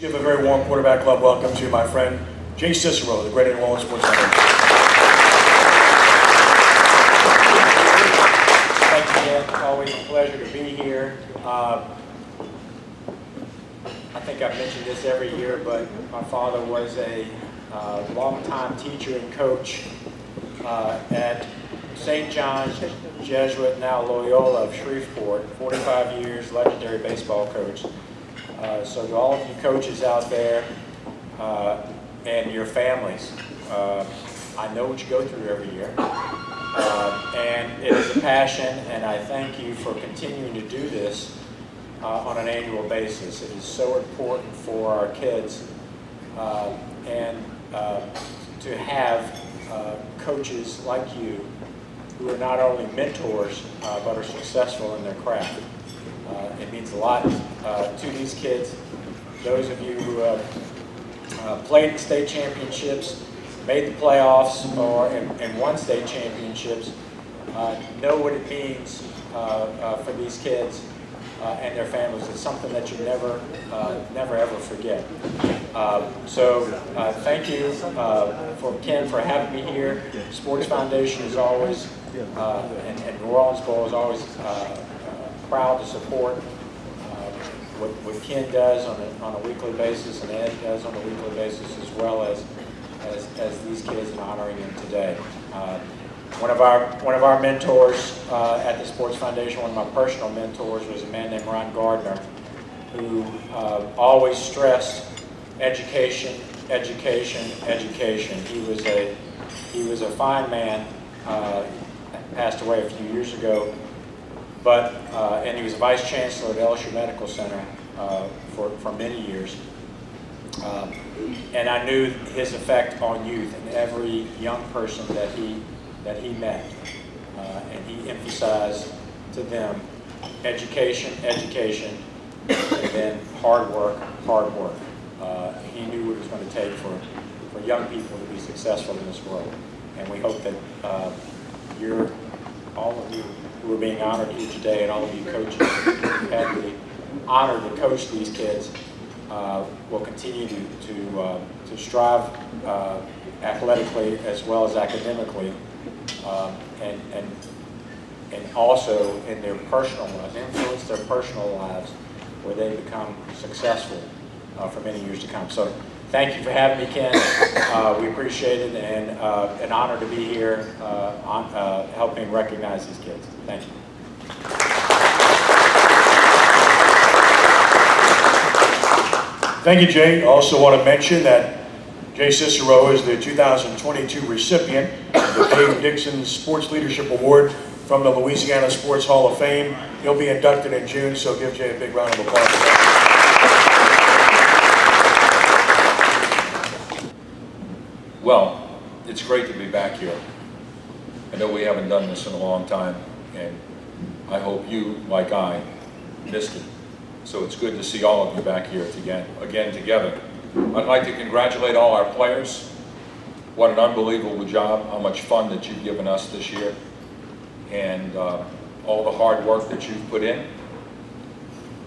Give a very warm quarterback club welcome to my friend Jay Cicero, the Greater New Orleans Sports Center. Thank you, Ken. Always a pleasure to be here. I think I've mentioned this every year, but my father was a longtime teacher and coach at St. John's Jesuit, now Loyola of Shreveport, 45 years, legendary baseball coach. So to all of you coaches out there and your families, I know what you go through every year. And it is a passion, and I thank you for continuing to do this on an annual basis. It is so important for our kids and to have coaches like you who are not only mentors but are successful in their craft. It means a lot to these kids. Those of you who played in state championships, made the playoffs, and won state championships, know what it means for these kids and their families. It's something that you never ever forget. So thank you for Ken for having me here. Sports Foundation is always, and New Orleans Bowl is always proud to support what Ken does on a weekly basis and Ed does on a weekly basis, as well as these kids, and honoring them today. One of our mentors at the Sports Foundation, one of my personal mentors, was a man named Ron Gardner, who always stressed education, education, education. He was a fine man. Passed away a few years ago, but and he was a vice chancellor at LSU Medical Center for many years. And I knew his effect on youth and every young person that he met, and he emphasized to them education, education, and then hard work, hard work. He knew what it was going to take for young people to be successful in this world, and we hope that all of you who are being honored here today, and all of you coaches who have the honor to coach these kids, will continue to strive athletically as well as academically, and also in their personal lives, influence their personal lives where they become successful for many years to come. So thank you for having me, Ken. We appreciate it, and an honor to be here helping recognize these kids. Thank you. Thank you, Jay. I also want to mention that Jay Cicero is the 2022 recipient of the Dave Dixon Sports Leadership Award from the Louisiana Sports Hall of Fame. He'll be inducted in June, so give Jay a big round of applause for that. Well, it's great to be back here. I know we haven't done this in a long time, and I hope you, like I, missed it. So it's good to see all of you back here again together. I'd like to congratulate all our players. What an unbelievable job, how much fun that you've given us this year, and all the hard work that you've put in.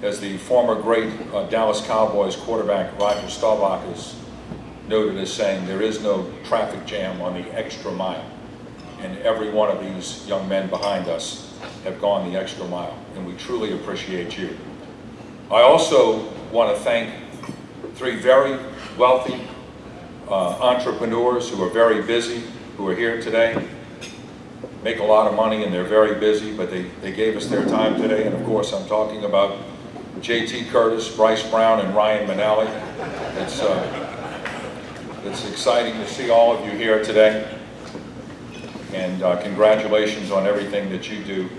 As the former great Dallas Cowboys quarterback Roger Staubach is noted as saying, there is no traffic jam on the extra mile. And every one of these young men behind us have gone the extra mile, and we truly appreciate you. I also want to thank three very wealthy entrepreneurs who are very busy, who are here today, make a lot of money, and they're very busy, but they gave us their time today. And of course, I'm talking about J.T. Curtis, Bryce Brown, and Ryan Manali. It's exciting to see all of you here today, and congratulations on everything that you do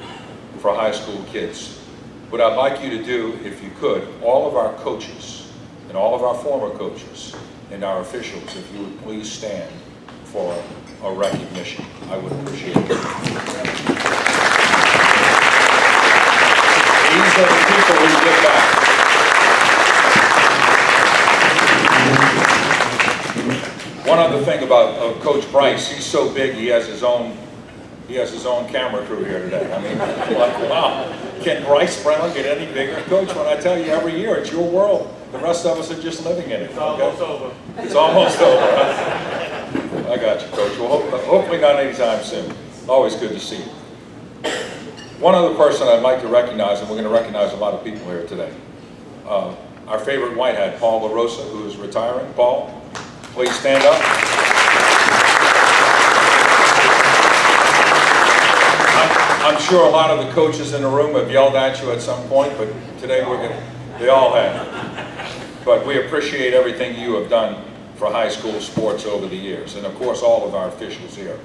for high school kids. What I'd like you to do, if you could, all of our coaches and all of our former coaches and our officials, if you would please stand for a recognition. I would appreciate it. These are the people who give back. One other thing about Coach Bryce, he's so big he has his own camera crew here today. I mean, like, wow, can Bryce Brown get any bigger? Coach, when I tell you every year, it's your world. The rest of us are just living in it. It's almost over. It's almost over. Huh? I got you, Coach. Well, hopefully not anytime soon. Always good to see you. One other person I'd like to recognize, and we're going to recognize a lot of people here today. Our favorite white hat, Paul LaRosa, who is retiring. Paul, please stand up. I'm sure a lot of the coaches in the room have yelled at you at some point, but today they all have. But we appreciate everything you have done for high school sports over the years. And of course, all of our officials here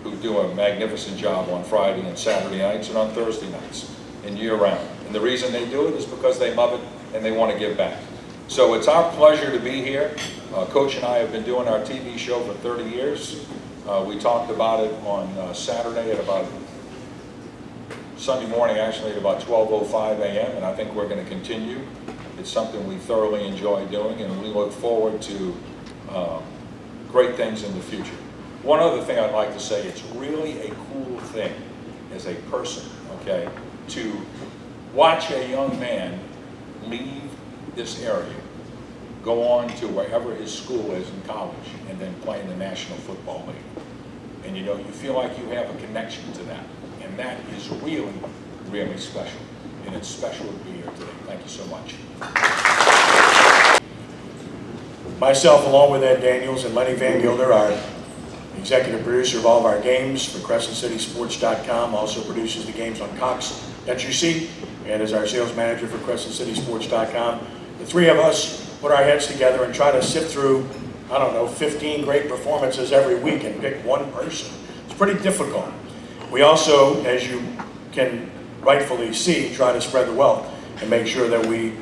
who do a magnificent job on Friday and Saturday nights and on Thursday nights and year round. And the reason they do it is because they love it and they want to give back. So it's our pleasure to be here. Coach and I have been doing our TV show for 30 years. We talked about it on Saturday at about Sunday morning, actually, at about 12:05 a.m., and I think we're going to continue. It's something we thoroughly enjoy doing, and we look forward to great things in the future. One other thing I'd like to say, it's really a cool thing as a person, okay, to watch a young man leave this area, go on to wherever his school is in college, and then play in the National Football League. And you know, you feel like you have a connection to that. And that is really, really special. And it's special to be here today. Thank you so much. Myself, along with Ed Daniels and Lenny Van Gilder, our executive producer of all of our games for CrescentCitySports.com, also produces the games on Cox that you see, and is our sales manager for CrescentCitySports.com. The three of us put our heads together and try to sift through, 15 great performances every week and pick one person. It's pretty difficult. We also, as you can rightfully see, try to spread the wealth and make sure that we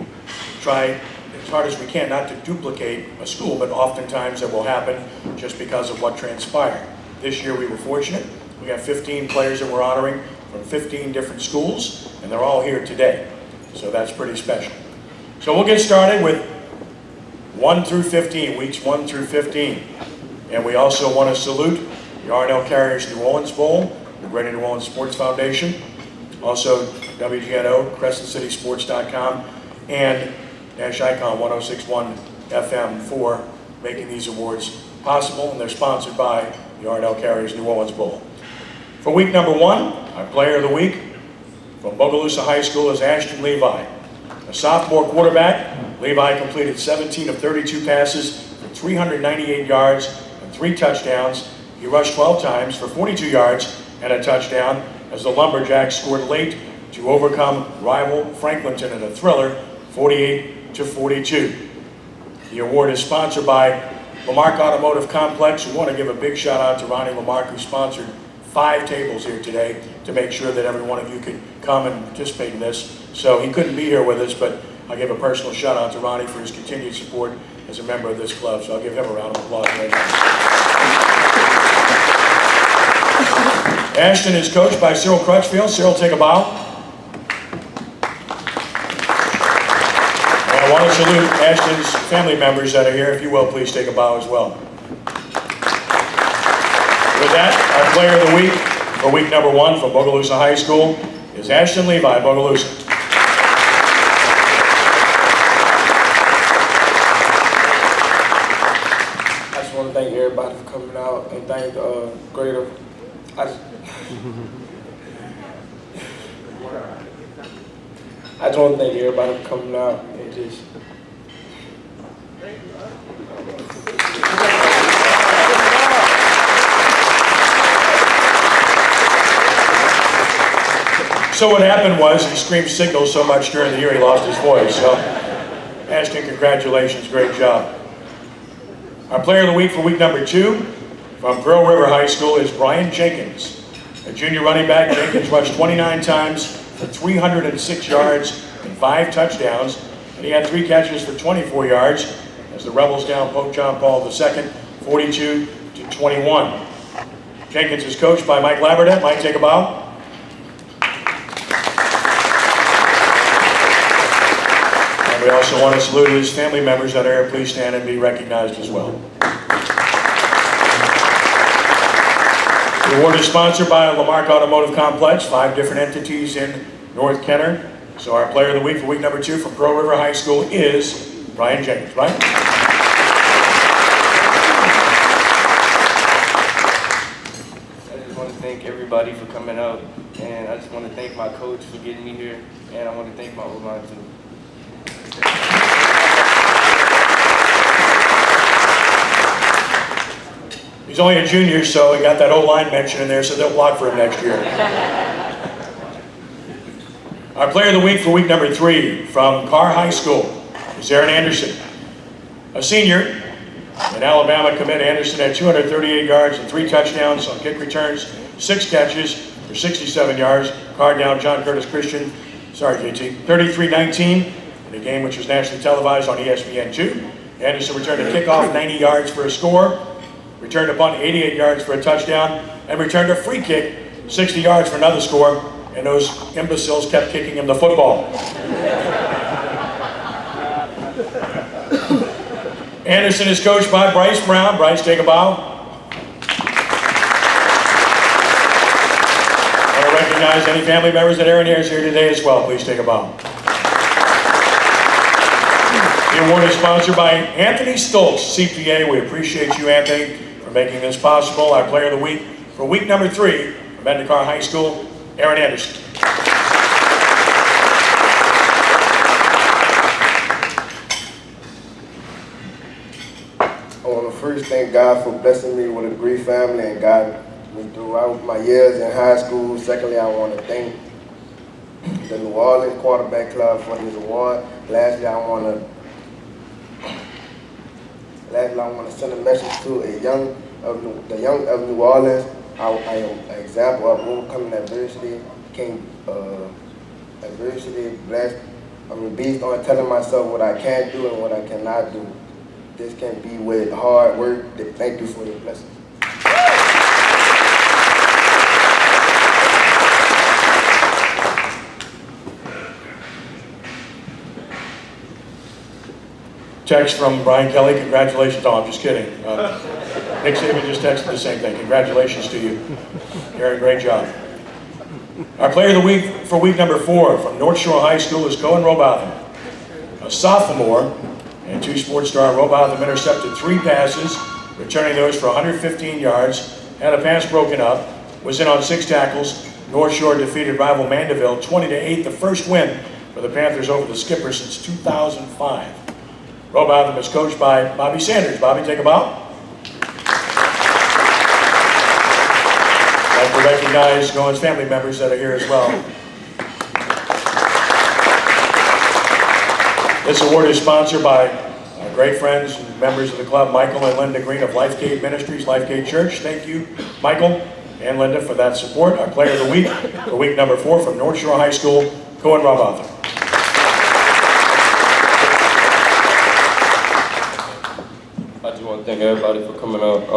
try as hard as we can not to duplicate a school, but oftentimes that will happen just because of what transpired. This year we were fortunate. We got 15 players that we're honoring from 15 different schools, and they're all here today. So that's pretty special. So we'll get started with 1 through 15, weeks 1 through 15. And we also want to salute the R&L Carriers New Orleans Bowl, the Greater New Orleans Sports Foundation, also WGNO, CrescentCitySports.com, and Nash Icon 106.1 FM for making these awards possible, and they're sponsored by the R&L Carriers New Orleans Bowl. For week number 1, our player of the week from Bogalusa High School is Ashton Levi. A sophomore quarterback, Levi completed 17 of 32 passes for 398 yards and 3 touchdowns. He rushed 12 times for 42 yards and a touchdown as the Lumberjacks scored late to overcome rival Franklinton in a thriller, 48-42. The award is sponsored by Lamarck Automotive Complex. We want to give a big shout out to Ronnie Lamarck, who sponsored 5 tables here today to make sure that every one of you could come and participate in this. So he couldn't be here with us, but I'll give a personal shout out to Ronnie for his continued support as a member of this club. So I'll give him a round of applause right now. Ashton is coached by Cyril Crutchfield. Cyril, take a bow. And I want to salute Ashton's family members that are here. If you will, please take a bow as well. With that, our player of the week for week number 1 from Bogalusa High School is Ashton Levi, Bogalusa. I just want to thank everybody for coming out and thank Greater. I just want to thank everybody for coming out and just. So what happened was he screamed signals so much during the year he lost his voice. So Ashton, congratulations, great job. Our player of the week for week number 2 from Pearl River High School is Brian Jenkins. A junior running back, Jenkins rushed 29 times for 306 yards and 5 touchdowns, and he had 3 catches for 24 yards as the Rebels down Pope John Paul II, 42-21. Jenkins is coached by Mike Labradette. Mike, take a bow. And we also want to salute his family members that are here. Please stand and be recognized as well. The award is sponsored by Lamarck Automotive Complex, 5 different entities in North Kenner. So our player of the week for week number 2 from Pearl River High School is Brian Jenkins. Brian? I just want to thank everybody for coming out, and I just want to thank my coach for getting me here, and I want to thank my O-line too. He's only a junior, so he got that O-line mention in there, so they'll block for him next year. Our player of the week for week number 3 from Carr High School is Aaron Anderson. A senior, an Alabama commit, Anderson had 238 yards and 3 touchdowns on kick returns, 6 catches for 67 yards. Carr down John Curtis Christian, JT, 33-19 in a game which was nationally televised on ESPN2. Anderson returned a kickoff 90 yards for a score, returned a punt 88 yards for a touchdown, and returned a free kick 60 yards for another score, and those imbeciles kept kicking him the football. Anderson is coached by Bryce Brown. Bryce, take a bow. I want to recognize any family members that Aaron is here today as well. Please take a bow. The award is sponsored by Anthony Stoltz, CPA. We appreciate you, Anthony, for making this possible. Our player of the week for week number 3 from Carr High School, Aaron Anderson. I want to first thank God for blessing me with a great family and guiding me throughout my years in high school. Secondly, I want to thank the New Orleans Quarterback Club for this award. Lastly, I want to send a message to the young of New Orleans. I am an example of overcoming adversity. Blessed. I'm based on telling myself what I can do and what I cannot do. This can be with hard work. Thank you for your blessings. Text from Brian Kelly, congratulations. Oh, I'm just kidding. Nick Saban just texted the same thing. Congratulations to you. Aaron, great job. Our player of the week for week number 4 from North Shore High School is Cohen Robotham. A sophomore and 2 sports star, Robotham intercepted 3 passes, returning those for 115 yards, had a pass broken up, was in on 6 tackles. North Shore defeated rival Mandeville 20-8, the first win for the Panthers over the Skipper since 2005. Robotham is coached by Bobby Sanders. Bobby, take a bow. I'd like to recognize Cohen's family members that are here as well. This award is sponsored by our great friends and members of the club, Michael and Linda Green of Lifegate Ministries, Lifegate Church. Thank you, Michael and Linda, for that support. Our player of the week for week number 4 from North Shore High School, Cohen Robotham. I just want to thank everybody for coming out.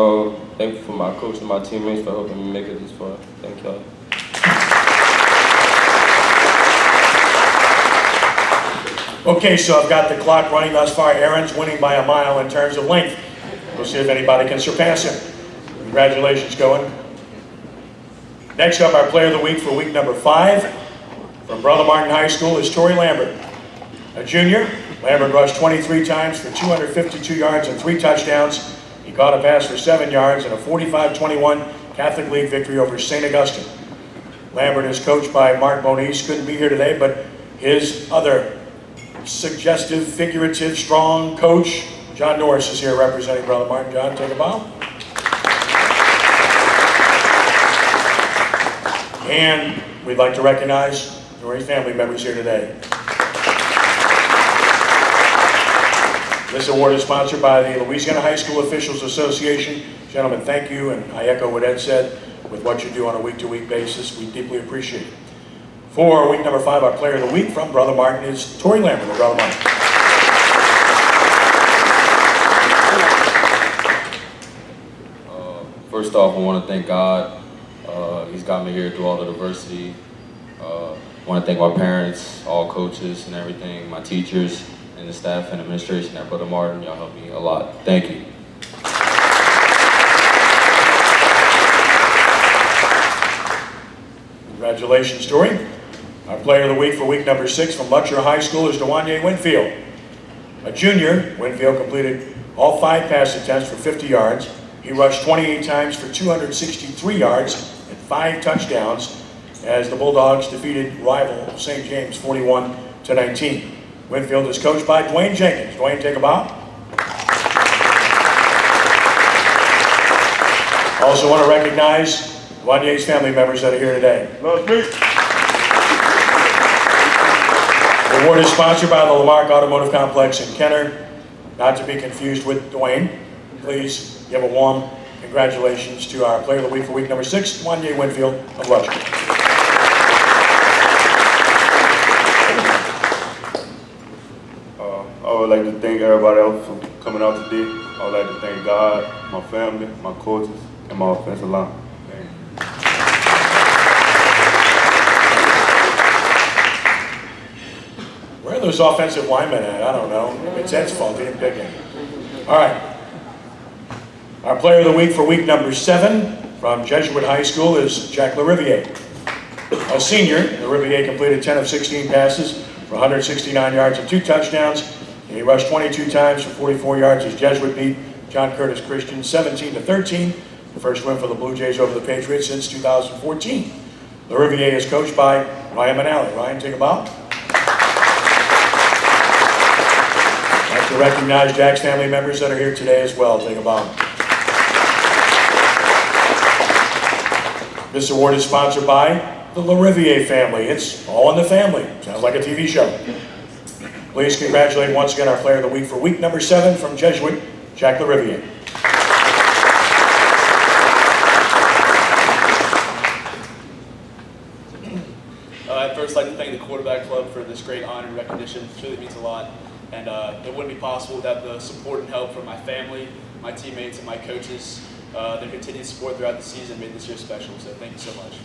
Thank you for my coach and my teammates for helping me make it this far. Thank y'all. Okay, so I've got the clock running thus far. Aaron's winning by a mile in terms of length. We'll see if anybody can surpass him. Congratulations, Cohen. Next up, our player of the week for week number 5 from Brother Martin High School is Torrey Lambert. A junior, Lambert rushed 23 times for 252 yards and 3 touchdowns. He caught a pass for 7 yards in a 45-21 Catholic League victory over St. Augustine. Lambert is coached by Mark Moniz. Couldn't be here today, but his other suggestive, figurative, strong coach, John Norris, is here representing Brother Martin. John, take a bow. And we'd like to recognize Norris family members here today. This award is sponsored by the Louisiana High School Officials Association. Gentlemen, thank you, and I echo what Ed said with what you do on a week-to-week basis. We deeply appreciate it. For week number 5, our player of the week from Brother Martin is Torrey Lambert of Brother Martin. First off, I want to thank God. He's got me here through all the adversity. I want to thank my parents, all coaches and everything, my teachers, and the staff and administration at Brother Martin. Y'all helped me a lot. Thank you. Congratulations, Torrey. Our player of the week for week number 6 from Lutcher High School is DeWanye Winfield. A junior, Winfield completed all 5 pass attempts for 50 yards. He rushed 28 times for 263 yards and 5 touchdowns as the Bulldogs defeated rival St. James 41-19. Winfield is coached by Dwayne Jenkins. Dwayne, take a bow. Also want to recognize Wanye's family members that are here today. The award is sponsored by the Lamarck Automotive Complex in Kenner, not to be confused with Dwayne. Please give a warm congratulations to our Player of the Week for week number 6, Wanye Winfield of Luxembourg. I would like to thank everybody else for coming out today. I would like to thank God, my family, my coaches, and my offensive line. Thank you. Where are those offensive linemen at? I don't know. It's Ed's fault. He didn't pick him. All right. Our Player of the Week for week number 7 from Jesuit High School is Jack LaRiviere. A senior, LaRiviere completed 10 of 16 passes for 169 yards and 2 touchdowns. And he rushed 22 times for 44 yards as Jesuit beat John Curtis Christian 17-13. The first win for the Blue Jays over the Patriots since 2014. LaRiviere is coached by Ryan Manali. Ryan, take a bow. I'd like to recognize Jack's family members that are here today as well. Take a bow. This award is sponsored by the LaRiviere family. It's all in the family. Sounds like a TV show. Please congratulate once again our Player of the Week for week number 7 from Jesuit, Jack LaRiviere. I'd first like to thank the quarterback club for this great honor and recognition. It really means a lot. And it wouldn't be possible without the support and help from my family, my teammates, and my coaches. Their continued support throughout the season made this year special, so thank you so much.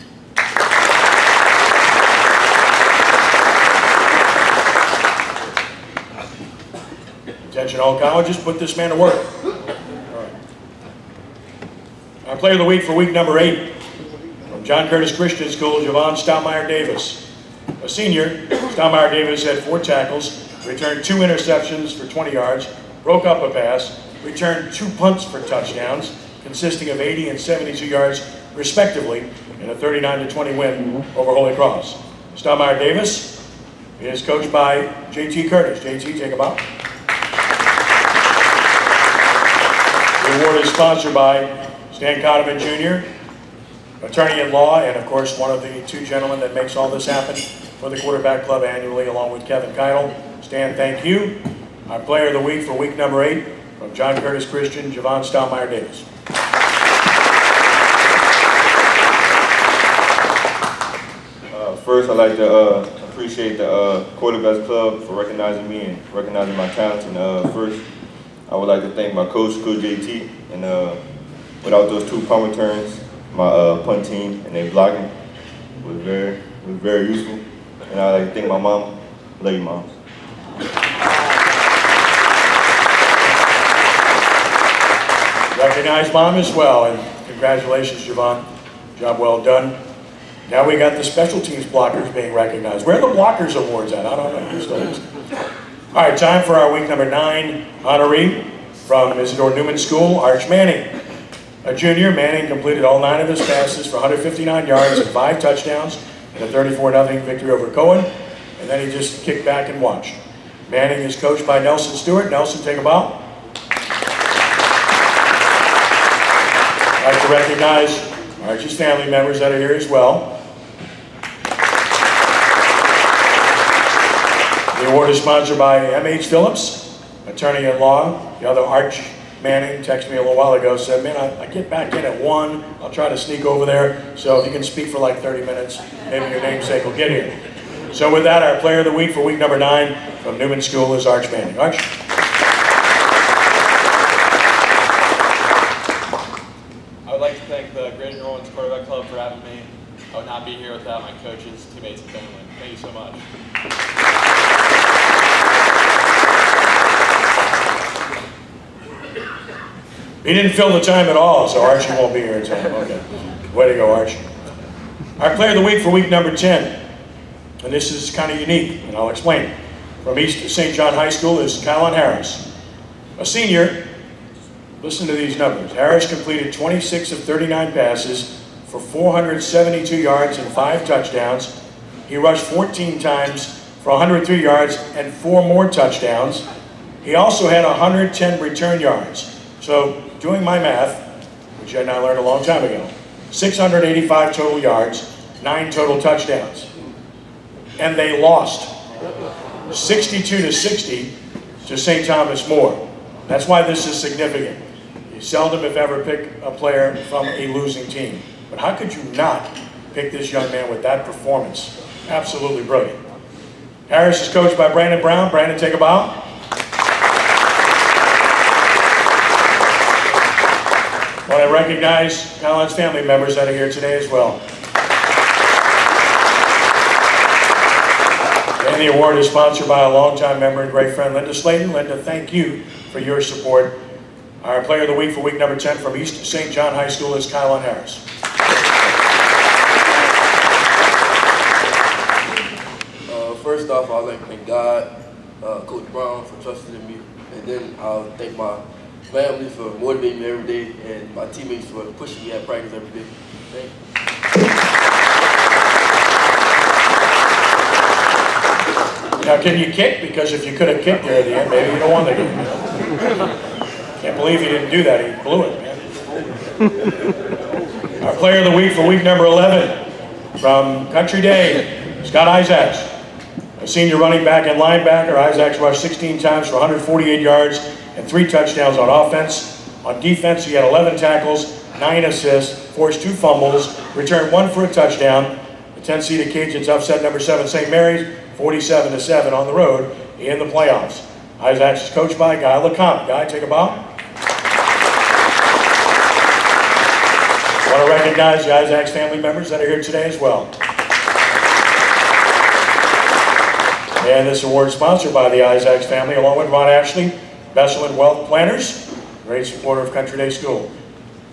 Attention all colleges, put this man to work. All right. Our Player of the Week for week number 8 from John Curtis Christian School, Javon Stoutmeyer Davis. A senior, Stoutmeyer Davis had 4 tackles, returned 2 interceptions for 20 yards, broke up a pass, returned 2 punts for touchdowns, consisting of 80 and 72 yards respectively, in a 39-20 win over Holy Cross. Stoutmeyer Davis is coached by JT Curtis. JT, take a bow. The award is sponsored by Stan Cotterman Jr., attorney-at-law, and of course one of the 2 gentlemen that makes all this happen for the quarterback club annually, along with Kevin Keitel. Stan, thank you. Our Player of the Week for week number 8 from John Curtis Christian, Javon Stoutmeyer Davis. First, I'd like to appreciate the quarterbacks club for recognizing me and recognizing my talents. And first, I would like to thank my coach, Coach JT, and without those 2 punt returns, my punt team and their blocking was very useful. And I'd like to thank my mom. Love you, Mom. Recognize Mom as well, and congratulations, Javon. Job well done. Now we got the special teams blockers being recognized. Where are the blockers awards at? I don't know. Still is. All right, time for our week number 9 honoree from Isidore Newman School, Arch Manning. A junior, Manning completed all 9 of his passes for 159 yards and 5 touchdowns in a 34-0 victory over Cohen, and then he just kicked back and watched. Manning is coached by Nelson Stewart. Nelson, take a bow. I'd like to recognize Archie's family members that are here as well. The award is sponsored by M.H. Phillips, attorney-at-law. The other Arch Manning texted me a little while ago, said, man, I get back in at 1. I'll try to sneak over there. So if you can speak for like 30 minutes, maybe your namesake will get here. So with that, our Player of the Week for week number 9 from Newman School is Arch Manning. Arch? I would like to thank the Greater New Orleans Quarterback Club for having me. I would not be here without my coaches, teammates, and family. Thank you so much. He didn't fill the time at all, so Archie won't be here in time. Okay. Way to go, Arch. Our Player of the Week for week number 10. And this is kind of unique, and I'll explain. from East St. John High School is Kylan Harris. A senior, listen to these numbers. Harris completed 26 of 39 passes for 472 yards and 5 touchdowns. He rushed 14 times for 103 yards and 4 more touchdowns. He also had 110 return yards. So, doing my math, which I learned a long time ago, 685 total yards, 9 total touchdowns. And they lost 62-60 to St. Thomas More. That's why this is significant. You seldom, if ever, pick a player from a losing team. But how could you not pick this young man with that performance? Absolutely brilliant. Harris is coached by Brandon Brown. Brandon, take a bow. I want to recognize Kylan's family members that are here today as well. And the award is sponsored by a longtime member and great friend, Linda Slayton. Linda, thank you for your support. Our player of the week for week number 10 from East St. John High School is Kylan Harris. First off, I'd like to thank God, Coach Brown for trusting in me, and then I'll thank my family for motivating me every day, and my teammates for pushing me at practice every day. Thank you. Now, can you kick? Because if you could have kicked there at the end, maybe you don't want to kick. Can't believe he didn't do that. He blew it, man. Our player of the week for week number 11 from Country Day, Scott Isaacs. A senior running back and linebacker, Isaacs rushed 16 times for 148 yards and 3 touchdowns on offense. On defense, he had 11 tackles, 9 assists, forced 2 fumbles, returned 1 for a touchdown. The 10-seeded Cajuns upset number 7 St. Mary's 47-7 on the road in the playoffs. Isaacs is coached by Guy LeCompte. Guy, take a bow. I want to recognize the Isaacs family members that are here today as well. And this award is sponsored by the Isaacs family, along with Ron Ashley, Besselman Wealth Planners, great supporter of Country Day School.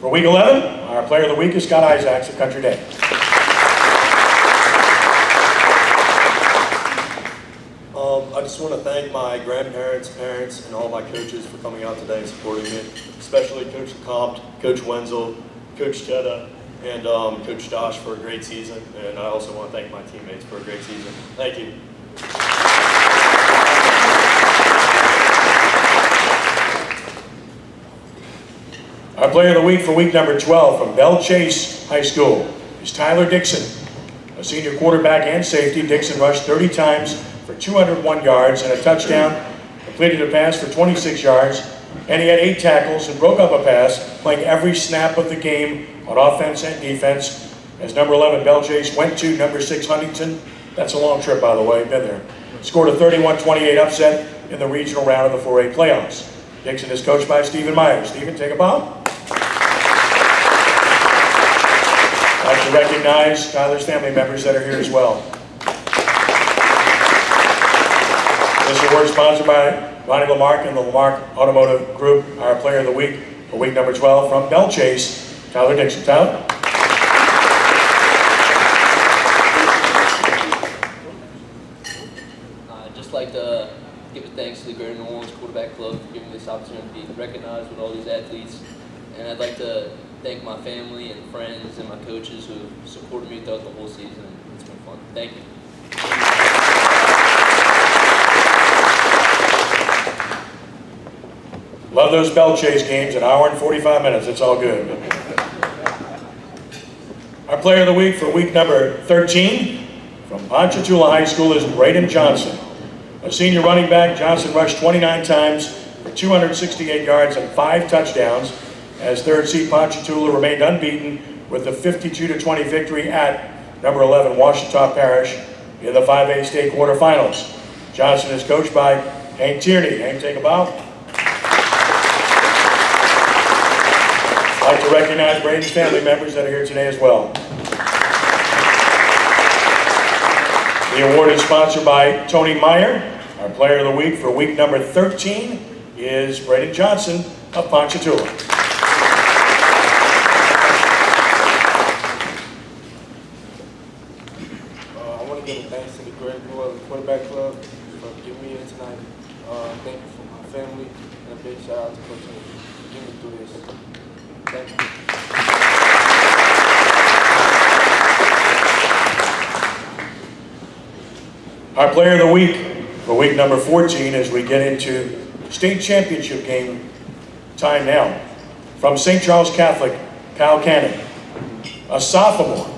For week 11, our player of the week is Scott Isaacs of Country Day. I just want to thank my grandparents, parents, and all my coaches for coming out today and supporting me, especially Coach LeCompte, Coach Wenzel, Coach Chetta, and Coach Josh for a great season. And I also want to thank my teammates for a great season. Thank you. Our player of the week for week number 12 from Belle Chase High School is Tyler Dixon. A senior quarterback and safety, Dixon rushed 30 times for 201 yards and a touchdown, completed a pass for 26 yards, and he had 8 tackles and broke up a pass, playing every snap of the game on offense and defense. As number 11 Belle Chase went to number 6 Huntington. That's a long trip, by the way, been there. Scored a 31-28 upset in the regional round of the 4A playoffs. Dixon is coached by Stephen Myers. Stephen, take a bow. I'd like to recognize Tyler's family members that are here as well. This award is sponsored by Ronnie Lamarck and the Lamarck Automotive Group. Our player of the week for week number 12 from Belle Chase, Tyler Dixon. Tyler? I'd just like to give a thanks to the Greater New Orleans Quarterback Club for giving me this opportunity to be recognized with all these athletes. And I'd like to thank my family and friends and my coaches who have supported me throughout the whole season. It's been fun. Thank you. Love those Belle Chase games, an hour and 45 minutes. It's all good. Our player of the week for week number 13 from Ponchatoula High School is Braden Johnson. A senior running back, Johnson rushed 29 times for 268 yards and 5 touchdowns as third seed Ponchatoula remained unbeaten with the 52-20 victory at number 11 Washita Parish in the 5A state quarterfinals. Johnson is coached by Hank Tierney. Hank, take a bow. I'd like to recognize Braden's family members that are here today as well. The award is sponsored by Tony Meyer. Our player of the week for week number 13 is Braden Johnson of Ponchatoula. I want to give thanks to the Greater New Orleans Quarterback Club for giving me a Thank you. Our player of the week for week number 14 as we get into state championship game time now. From St. Charles Catholic, Kyle Cannon. A sophomore,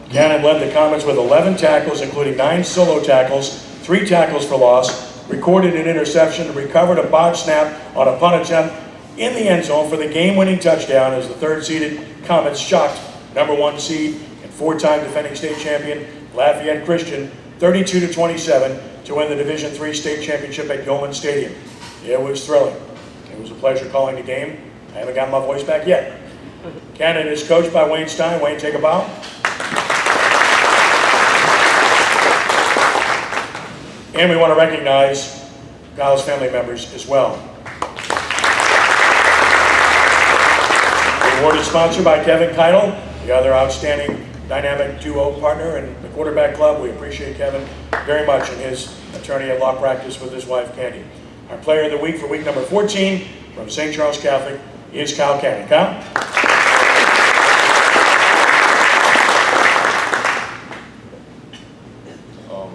Cannon led the Comets with 11 tackles, including 9 solo tackles, 3 tackles for loss, recorded an interception, recovered a botched snap on a punt attempt in the end zone for the game-winning touchdown as the third-seeded Comets shocked number 1 seed and 4-time defending state champion Lafayette Christian 32-27 to win the Division III state championship at Yeoman Stadium. It was thrilling. It was a pleasure calling the game. I haven't got my voice back yet. Cannon is coached by Wayne Stein. Wayne, take a bow. And we want to recognize Kyle's family members as well. The award is sponsored by Kevin Keitel, the other outstanding dynamic duo partner in the quarterback club. We appreciate Kevin very much and his attorney at law practice with his wife, Candy. Our player of the week for week number 14 from St. Charles Catholic is Kyle Cannon. Kyle?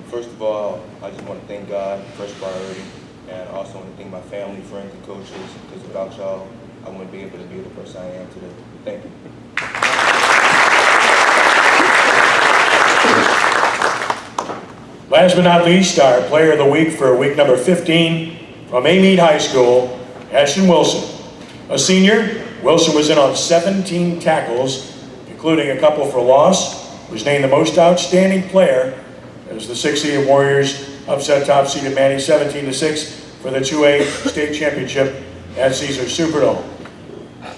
First of all, I just want to thank God, first priority, and I also want to thank my family, friends, and coaches, because without y'all, I wouldn't be able to be the person I am today. Thank you. Last but not least, our player of the week for week number 15 from Amite High School, Ashton Wilson. A senior, Wilson was in on 17 tackles, including a couple for loss, was named the most outstanding player as the 6-seeded Warriors upset top-seeded Manny 17-6 for the 2A state championship at Caesars Superdome.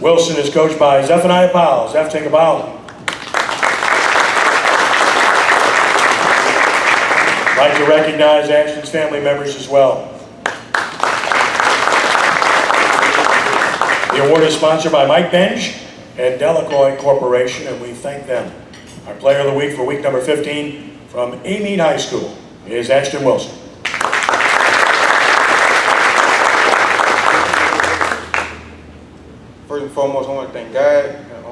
Wilson is coached by Zephaniah Powell. Zeph, take a bow. I'd like to recognize Ashton's family members as well. The award is sponsored by Mike Benj and Delacoy Corporation, and we thank them. Our player of the week for week number 15 from Amite High School is Ashton Wilson. First and foremost, I want to thank God. And,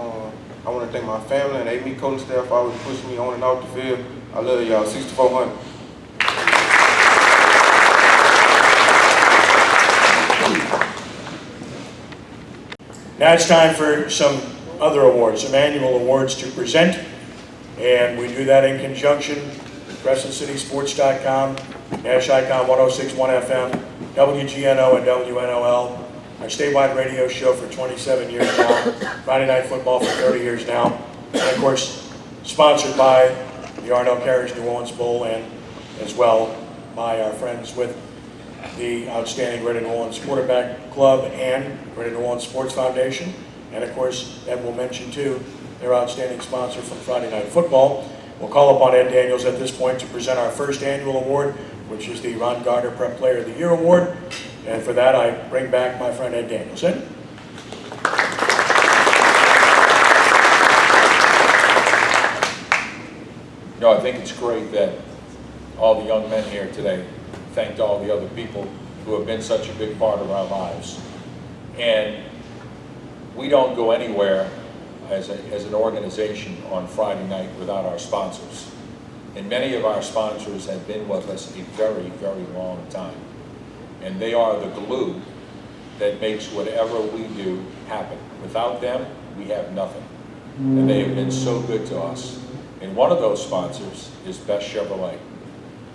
I want to thank my family and Amite coaching staff for always pushing me on and off the field. I love y'all. 6400. Now it's time for some other awards, some annual awards to present. And we do that in conjunction with CrescentCitySports.com, Nash Icon 106.1 FM, WGNO and WNOL, our statewide radio show for 27 years now, Friday Night Football for 30 years now, and of course, sponsored by the Arnell Carriage New Orleans Bowl and as well by our friends with the outstanding Greater New Orleans Quarterback Club and Greater New Orleans Sports Foundation. And of course, Ed will mention too, their outstanding sponsor from Friday Night Football. We'll call upon Ed Daniels at this point to present our first annual award, which is the Ron Gardner Prep Player of the Year Award. And for that, I bring back my friend Ed Daniels. Ed? No, I think it's great that all the young men here today thanked all the other people who have been such a big part of our lives. And we don't go anywhere as an organization on Friday night without our sponsors. And many of our sponsors have been with us a very, very long time. And they are the glue that makes whatever we do happen. Without them, we have nothing. And they have been so good to us. And one of those sponsors is Best Chevrolet.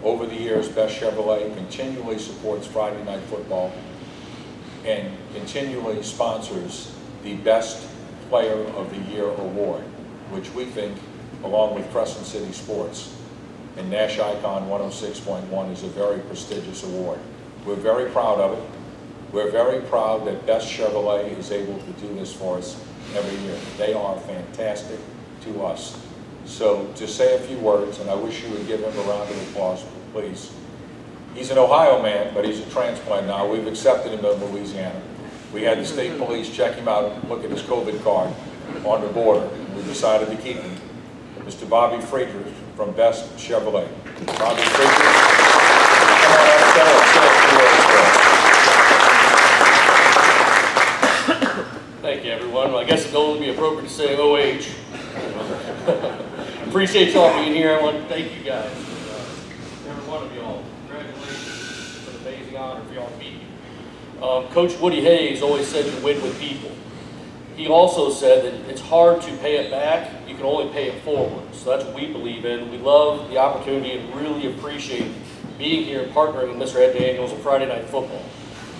Over the years, Best Chevrolet continually supports Friday Night Football and continually sponsors the Best Player of the Year Award, which we think, along with Crescent City Sports and Nash Icon 106.1, is a very prestigious award. We're very proud of it. We're very proud that Best Chevrolet is able to do this for us every year. They are fantastic to us. So to say a few words, and I wish you would give him a round of applause, please. He's an Ohio man, but he's a transplant now. We've accepted him in Louisiana. We had the state police check him out, look at his COVID card on the border. We decided to keep him. Mr. Bobby Friedrich from Best Chevrolet. Bobby Friedrich, come on up, say a few words. Thank you, everyone. I guess it'd only be appropriate to say OH. Appreciate y'all being here. I want to thank you guys. Every one of y'all. Congratulations. It's an amazing honor for y'all to be here. Coach Woody Hayes always said you win with people. He also said that it's hard to pay it back. You can only pay it forward. So that's what we believe in. We love the opportunity and really appreciate being here and partnering with Mr. Ed Daniels on Friday Night Football.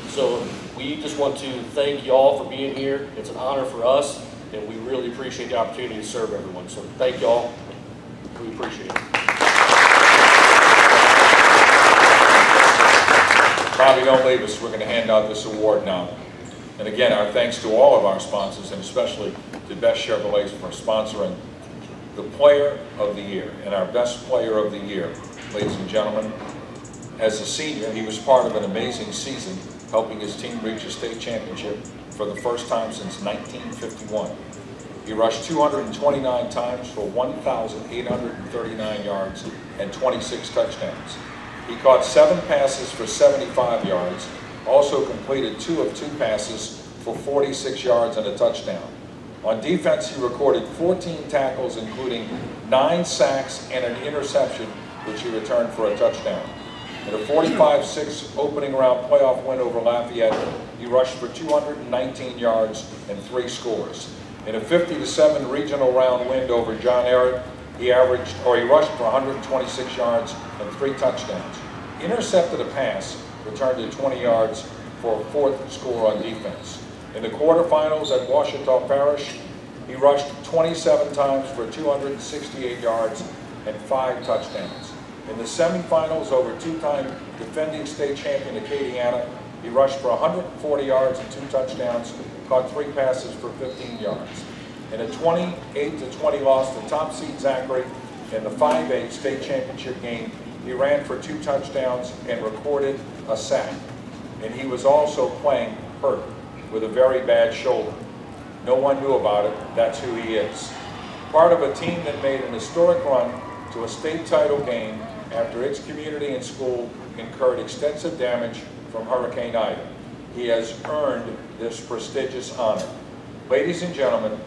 So we just want to thank you all for being here. It's an honor for us, and we really appreciate the opportunity to serve everyone. So thank you all. We appreciate it. Bobby, don't leave us. We're going to hand out this award now. And again, our thanks to all of our sponsors, and especially to Best Chevrolet for sponsoring the Player of the Year. And our Best Player of the Year, ladies and gentlemen, as a senior, he was part of an amazing season, helping his team reach a state championship for the first time since 1951. He rushed 229 times for 1,839 yards and 26 touchdowns. He caught 7 passes for 75 yards, also completed 2 of 2 passes for 46 yards and a touchdown. On defense, he recorded 14 tackles, including 9 sacks and an interception, which he returned for a touchdown. In a 45-6 opening round playoff win over Lafayette, he rushed for 219 yards and 3 scores. In a 50-7 regional round win over John Ehret, he rushed for 126 yards and 3 touchdowns. Intercepted a pass, returned to 20 yards for a 4th score on defense. In the quarterfinals at Washita Parish, he rushed 27 times for 268 yards and 5 touchdowns. In the semifinals over 2-time defending state champion Acadiana, he rushed for 140 yards and 2 touchdowns, caught 3 passes for 15 yards. In a 28-20 loss to top seed Zachary in the 5A state championship game, he ran for 2 touchdowns and recorded a sack. And he was also playing hurt with a very bad shoulder. No one knew about it. That's who he is. Part of a team that made an historic run to a state title game after its community and school incurred extensive damage from Hurricane Ida. He has earned this prestigious honor. Ladies and gentlemen,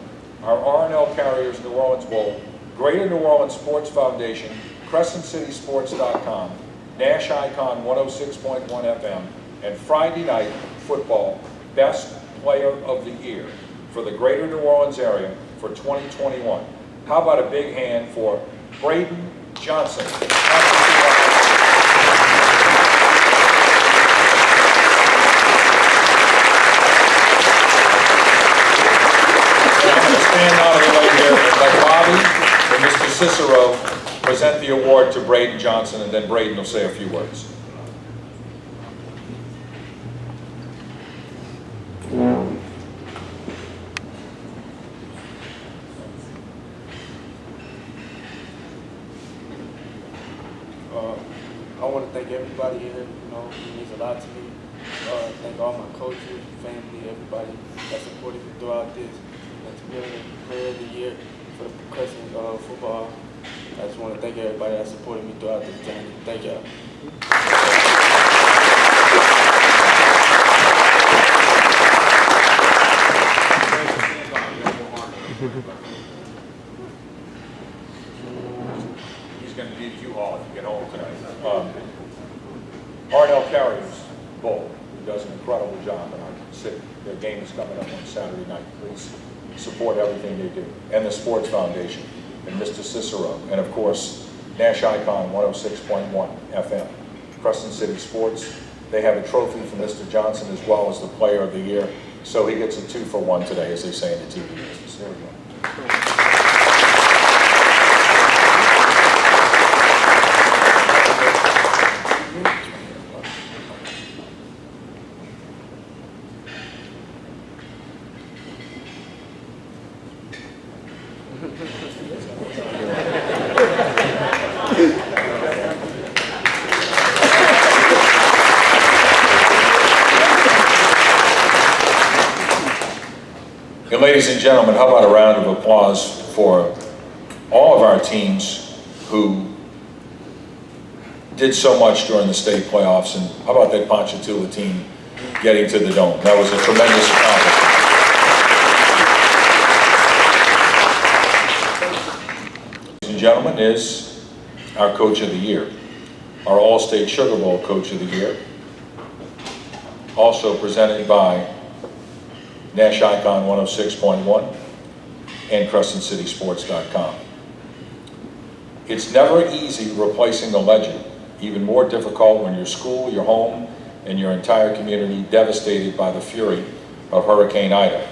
our R&L Carriers New Orleans Bowl, Greater New Orleans Sports Foundation, CrescentCitySports.com, Nash Icon 106.1 FM, and Friday Night Football Best Player of the Year for the Greater New Orleans area for 2021. How about a big hand for Braden Johnson? Stand out of the way here and let Bobby and Mr. Cicero present the award to Braden Johnson, and then Braden will say a few words. I want to thank everybody here. It means a lot to me. Thank all my coaches, family, everybody that supported me throughout this. And to be the Player of the Year for the Crescent football, I just want to thank everybody that supported me throughout this journey. Thank y'all. He's going to need you all to get home tonight. R&L Carriers Bowl, who does an incredible job in our city. Their game is coming up on Saturday night. Please support everything they do. And the Sports Foundation, and Mr. Cicero, and of course, Nash Icon 106.1 FM. Crescent City Sports, they have a trophy for Mr. Johnson as well as the Player of the Year. So he gets a 2-for-1 today, as they say in the TV business. There we go. And ladies and gentlemen, how about a round of applause for all of our teams who did so much during the state playoffs, and how about that Ponchatoula team getting to the Dome? That was a tremendous accomplishment. gentlemen, is our Coach of the Year, our All-State Sugar Bowl Coach of the Year, also presented by Nash Icon 106.1 and CrescentCitySports.com. It's never easy replacing the legend, even more difficult when your school, your home, and your entire community devastated by the fury of Hurricane Ida.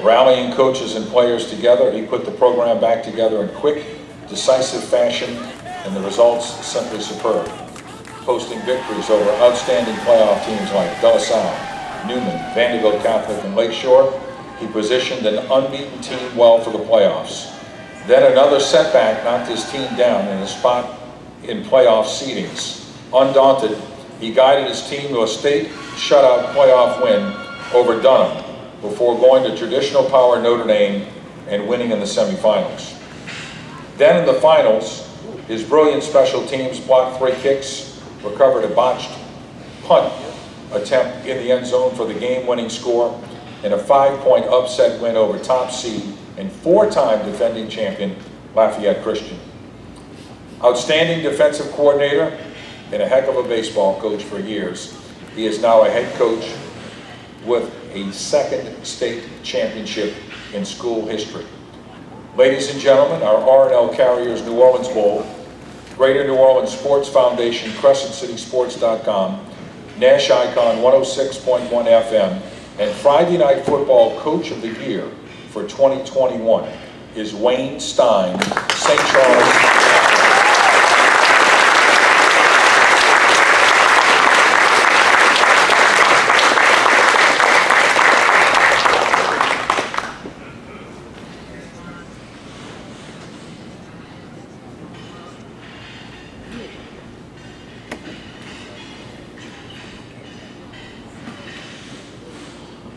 Rallying coaches and players together, he put the program back together in quick, decisive fashion, and the results simply superb. Posting victories over outstanding playoff teams like De La Salle, Newman, Vanderbilt Catholic, and Lakeshore, he positioned an unbeaten team well for the playoffs. Then another setback knocked his team down in a spot in playoff seedings. Undaunted, he guided his team to a state shutout playoff win over Dunham before going to traditional power Notre Dame and winning in the semifinals. Then in the finals, his brilliant special teams blocked 3 kicks, recovered a botched punt attempt in the end zone for the game-winning score, and a 5-point upset win over top seed and 4-time defending champion Lafayette Christian. Outstanding defensive coordinator and a heck of a baseball coach for years, he is now a head coach with a 2nd state championship in school history. Ladies and gentlemen, our R&L Carriers New Orleans Bowl, Greater New Orleans Sports Foundation, CrescentCitySports.com, Nash Icon 106.1 FM, and Friday Night Football Coach of the Year for 2021 is Wayne Stein, St. Charles.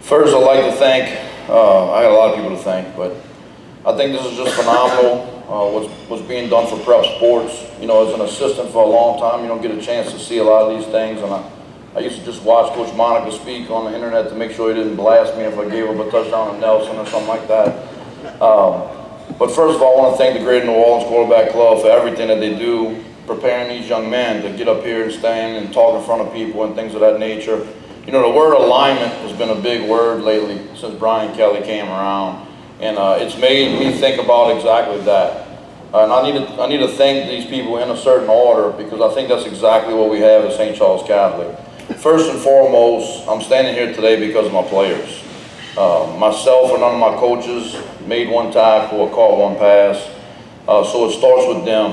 First, I'd like to thank, I got a lot of people to thank, but I think this is just phenomenal, what's being done for prep sports. You know, as an assistant for a long time, you don't get a chance to see a lot of these things, and I used to just watch Coach Monica speak on the internet to make sure he didn't blast me if I gave up a touchdown to Nelson or something like that. But first of all, I want to thank the Greater New Orleans Quarterback Club for everything that they do, preparing these young men to get up here and stand and talk in front of people and things of that nature. You know, the word alignment has been a big word lately since Brian Kelly came around, and it's made me think about exactly that. And I need to thank these people in a certain order, because I think that's exactly what we have at St. Charles Catholic. First and foremost, I'm standing here today because of my players. Myself and none of my coaches made one tackle or caught one pass, so it starts with them.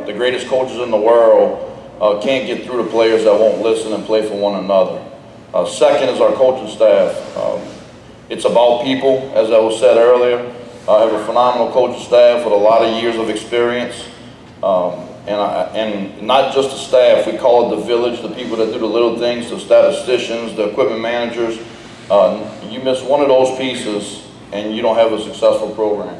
The greatest coaches in the world can't get through to players that won't listen and play for one another. Second is our coaching staff. It's about people, as I was said earlier. I have a phenomenal coaching staff with a lot of years of experience. And not just the staff, we call it the village, the people that do the little things, the statisticians, the equipment managers. You miss one of those pieces and you don't have a successful program.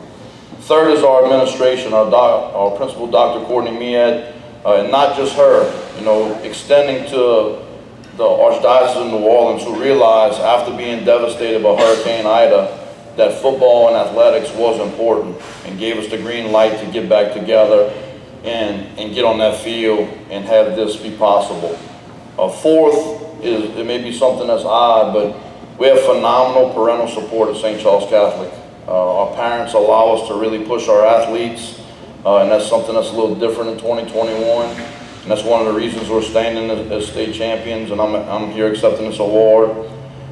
Third is our administration, our principal, Dr. Courtney Mead, and not just her, you know, extending to the Archdiocese of New Orleans, who realized after being devastated by Hurricane Ida that football and athletics was important, and gave us the green light to get back together and get on that field and have this be possible. Fourth is, it may be something that's odd, but we have phenomenal parental support at St. Charles Catholic. Our parents allow us to really push our athletes, and that's something that's a little different in 2021. And that's one of the reasons we're standing as state champions, and I'm here accepting this award.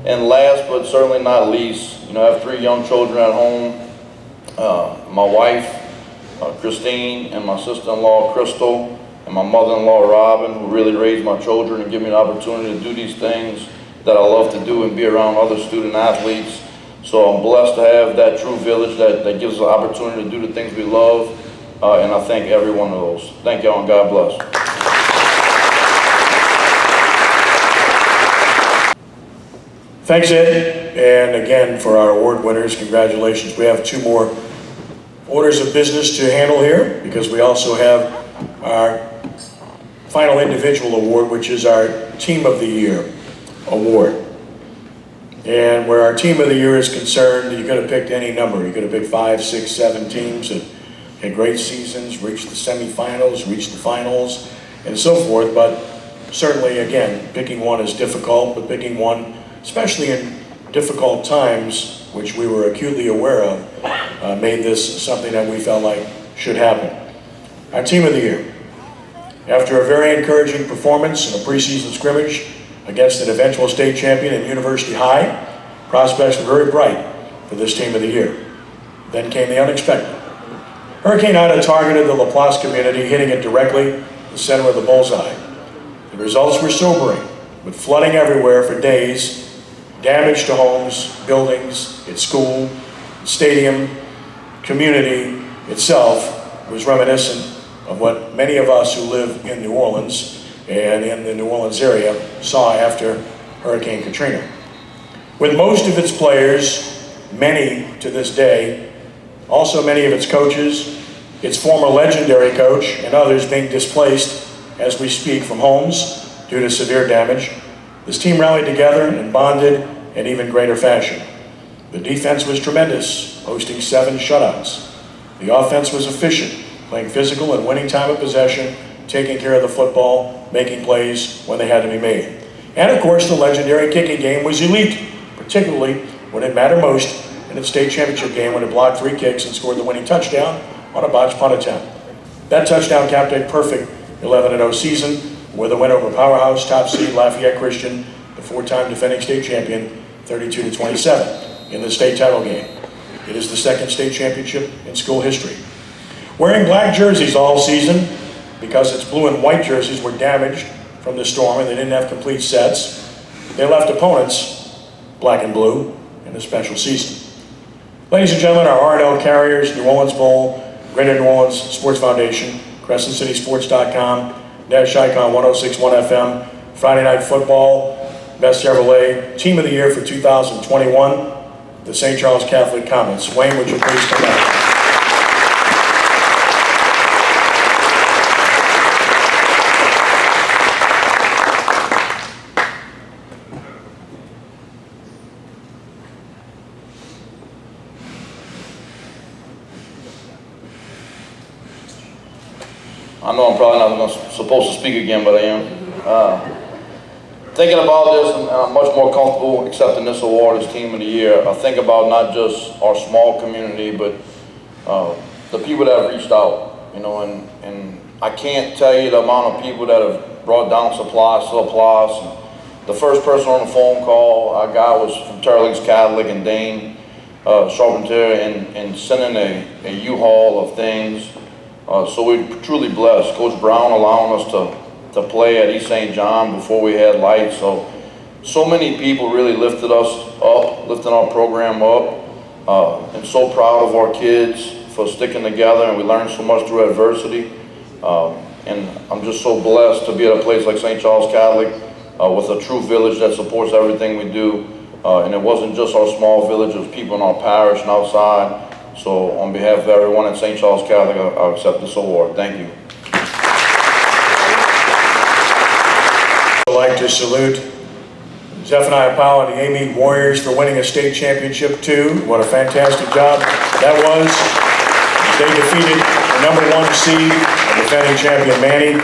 And last but certainly not least, you know, I have 3 young children at home. My wife, Christine, and my sister-in-law, Crystal, and my mother-in-law, Robin, who really raised my children and give me the opportunity to do these things that I love to do and be around other student athletes. So I'm blessed to have that true village that gives us the opportunity to do the things we love, and I thank every one of those. Thank y'all, and God bless. Thanks, Ed. And again, for our award winners, congratulations. We have 2 more orders of business to handle here, because we also have our final individual award, which is our Team of the Year award. And where our Team of the Year is concerned, you could have picked any number. You could have picked 5, 6, 7 teams that had great seasons, reached the semifinals, reached the finals, and so forth. But certainly, again, picking one is difficult, but picking one, especially in difficult times, which we were acutely aware of, made this something that we felt like should happen. Our team of the year. After a very encouraging performance in a preseason scrimmage against an eventual state champion in University High, prospects were very bright for this team of the year. Then came the unexpected. Hurricane Ida targeted the LaPlace community, hitting it directly in the center of the bullseye. The results were sobering, with flooding everywhere for days, damage to homes, buildings, its school, stadium, community itself was reminiscent of what many of us who live in New Orleans and in the New Orleans area saw after Hurricane Katrina. With most of its players, many to this day, also many of its coaches, its former legendary coach, and others being displaced as we speak from homes due to severe damage, this team rallied together and bonded in even greater fashion. The defense was tremendous, hosting 7 shutouts. The offense was efficient, playing physical and winning time of possession, taking care of the football, making plays when they had to be made. And of course, the legendary kicking game was elite, particularly when it mattered most in its state championship game when it blocked 3 kicks and scored the winning touchdown on a botched punt attempt. That touchdown capped a perfect 11-0 season with a win over powerhouse top seed Lafayette Christian, the 4-time defending state champion, 32-27 in the state title game. It is the 2nd state championship in school history. Wearing black jerseys all season because its blue and white jerseys were damaged from the storm and they didn't have complete sets, they left opponents black and blue in the special season. Ladies and gentlemen, our R&L Carriers, New Orleans Bowl, Greater New Orleans Sports Foundation, CrescentCitySports.com, Dash Icon 1061 FM, Friday Night Football, Best Chevrolet, Team of the Year for 2021, the St. Charles Catholic Comets. Wayne, would you please come back? I know I'm probably not supposed to speak again, but I am. Thinking about this, and I'm much more comfortable accepting this award as Team of the Year. I think about not just our small community, but the people that have reached out, you know, and I can't tell you the amount of people that have brought down supplies to LaPlace. And the first person on the phone call, our guy was from Terrell Lakes Catholic and Dane Charpentier, and sending a U-Haul of things. So we're truly blessed. Coach Brown allowing us to play at East St. John before we had lights. So many people really lifted us up, lifting our program up. And so proud of our kids for sticking together, and we learned so much through adversity. And I'm just so blessed to be at a place like St. Charles Catholic with a true village that supports everything we do. And it wasn't just our small village, it was people in our parish and outside. So on behalf of everyone at St. Charles Catholic, I accept this award. Thank you. I'd like to salute Zephaniah Powell and the Amy Warriors for winning a state championship too. What a fantastic job that was. They defeated the #1 seed, defending champion Manny,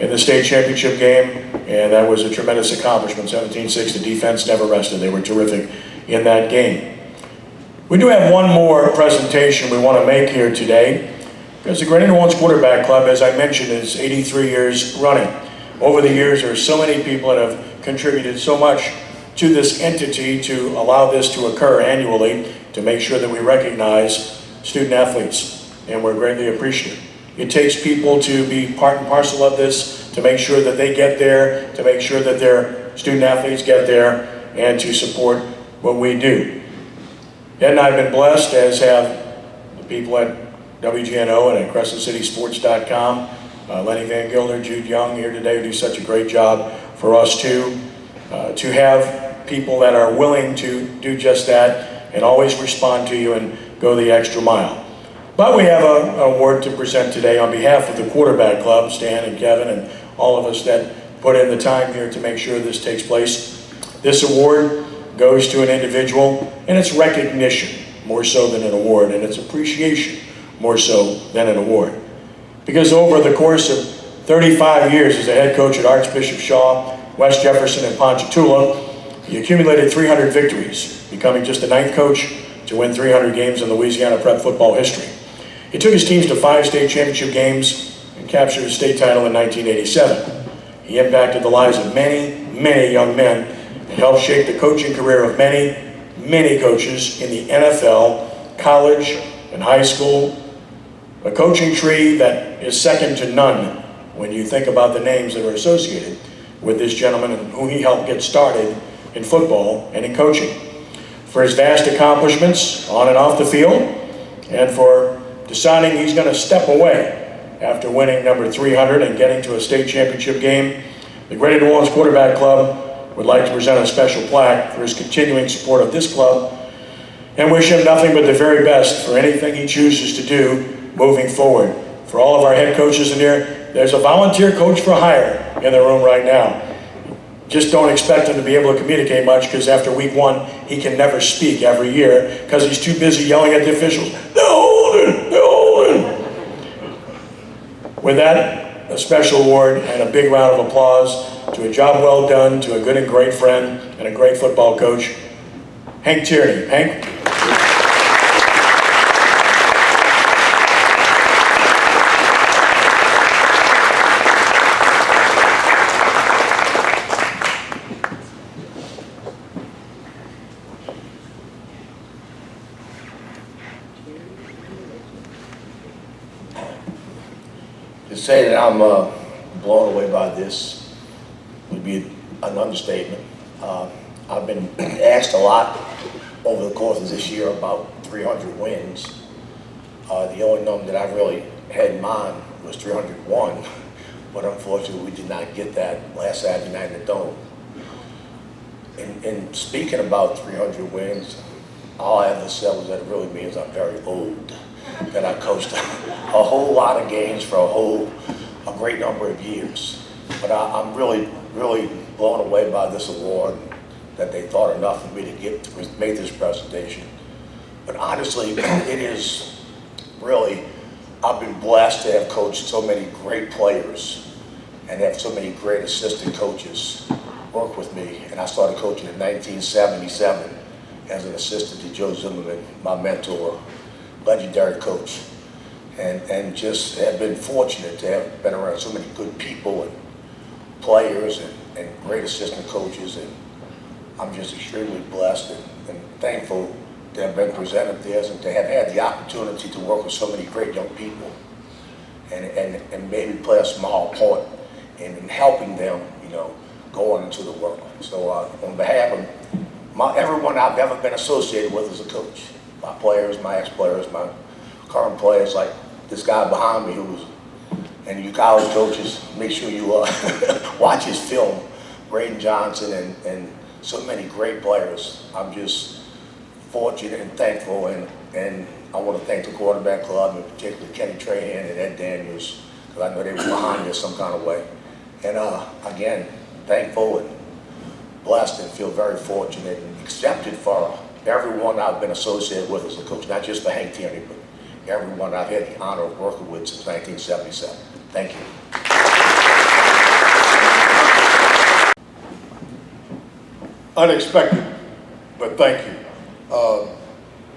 in the state championship game, and that was a tremendous accomplishment. 17-6, the defense never rested. They were terrific in that game. We do have one more presentation we want to make here today, because the Greater New Orleans Quarterback Club, as I mentioned, is 83 years running. Over the years, there are so many people that have contributed so much to this entity to allow this to occur annually, to make sure that we recognize student athletes, and we're greatly appreciative. It takes people to be part and parcel of this, to make sure that they get there, to make sure that their student athletes get there, and to support what we do. Ed and I have been blessed, as have the people at WGNO and at CrescentCitySports.com. Lenny Van Gilder, Jude Young here today who do such a great job for us too. To have people that are willing to do just that and always respond to you and go the extra mile. But we have an award to present today on behalf of the Quarterback Club, Stan and Kevin and all of us that put in the time here to make sure this takes place. This award goes to an individual, and it's recognition more so than an award, and it's appreciation more so than an award. Because over the course of 35 years as a head coach at Archbishop Shaw, West Jefferson, and Ponchatoula, he accumulated 300 victories, becoming just the 9th coach to win 300 games in Louisiana prep football history. He took his teams to 5 state championship games and captured a state title in 1987. He impacted the lives of many, many young men and helped shape the coaching career of many, many coaches in the NFL, college, and high school. A coaching tree that is second to none when you think about the names that are associated with this gentleman and who he helped get started in football and in coaching. For his vast accomplishments on and off the field, and for deciding he's going to step away after winning number 300 and getting to a state championship game, the Greater New Orleans Quarterback Club would like to present a special plaque for his continuing support of this club and wish him nothing but the very best for anything he chooses to do moving forward. For all of our head coaches in here, there's a volunteer coach for hire in the room right now. Just don't expect him to be able to communicate much, because after week 1, he can never speak every year because he's too busy yelling at the officials, "They're holding, they're holding." With that, a special award and a big round of applause to a job well done, to a good and great friend and a great football coach, Hank Tierney. Hank? To say that I'm blown away by this would be an understatement. I've been asked a lot over the course of this year about 300 wins. The only number that I really had in mind was 301, but unfortunately we did not get that last Saturday night in the Dome. In speaking about 300 wins, all I ever said was that it really means I'm very old, that I coached a whole lot of games for a great number of years. But I'm really blown away by this award, that they thought enough of me to make this presentation. But honestly, it is really, I've been blessed to have coached so many great players and have so many great assistant coaches work with me. And I started coaching in 1977 as an assistant to Joe Zimmerman, my mentor, legendary coach. And just have been fortunate to have been around so many good people and players and great assistant coaches. And I'm just extremely blessed and thankful to have been presented this and to have had the opportunity to work with so many great young people and maybe play a small part in helping them, go on into the world. So on behalf of everyone I've ever been associated with as a coach, my players, my ex-players, my current players, like this guy behind me and you college coaches, make sure you watch his film, Braden Johnson and so many great players. I'm just fortunate and thankful, and I want to thank the Quarterback Club, and particularly Kenny Trahan and Ed Daniels, because I know they were behind this some kind of way. And again, thankful and blessed, and feel very fortunate and accepted for everyone I've been associated with as a coach, not just for Hank Tierney, but everyone I've had the honor of working with since 1977. Thank you. Unexpected, but thank you.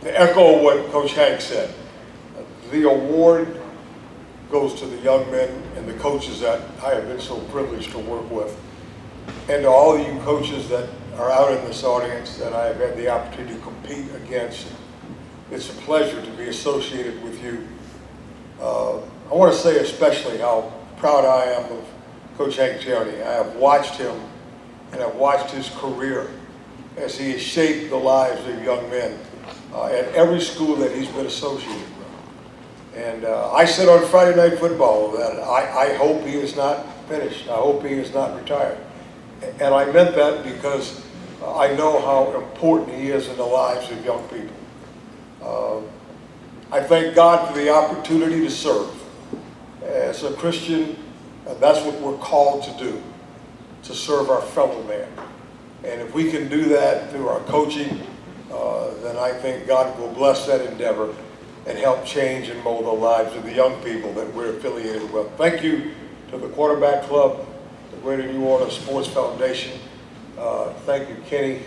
To echo what Coach Hank said, the award goes to the young men and the coaches that I have been so privileged to work with, and to all of you coaches that are out in this audience that I have had the opportunity to compete against. It's a pleasure to be associated with you. I want to say especially how proud I am of Coach Hank Tierney. I have watched him and I've watched his career as he has shaped the lives of young men at every school that he's been associated with. And I said on Friday Night Football that I hope he is not finished. I hope he is not retired. And I meant that because I know how important he is in the lives of young people. I thank God for the opportunity to serve. As a Christian, that's what we're called to do, to serve our fellow man. And if we can do that through our coaching, then I think God will bless that endeavor. and help change and mold the lives of the young people that we're affiliated with. Thank you to the Quarterback Club, the Greater New Orleans Sports Foundation. Thank you, Kenny.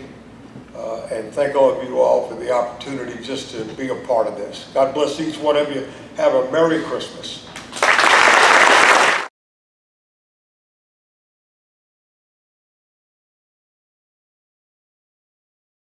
And thank all of you all for the opportunity just to be a part of this. God bless each one of you. Have a Merry Christmas.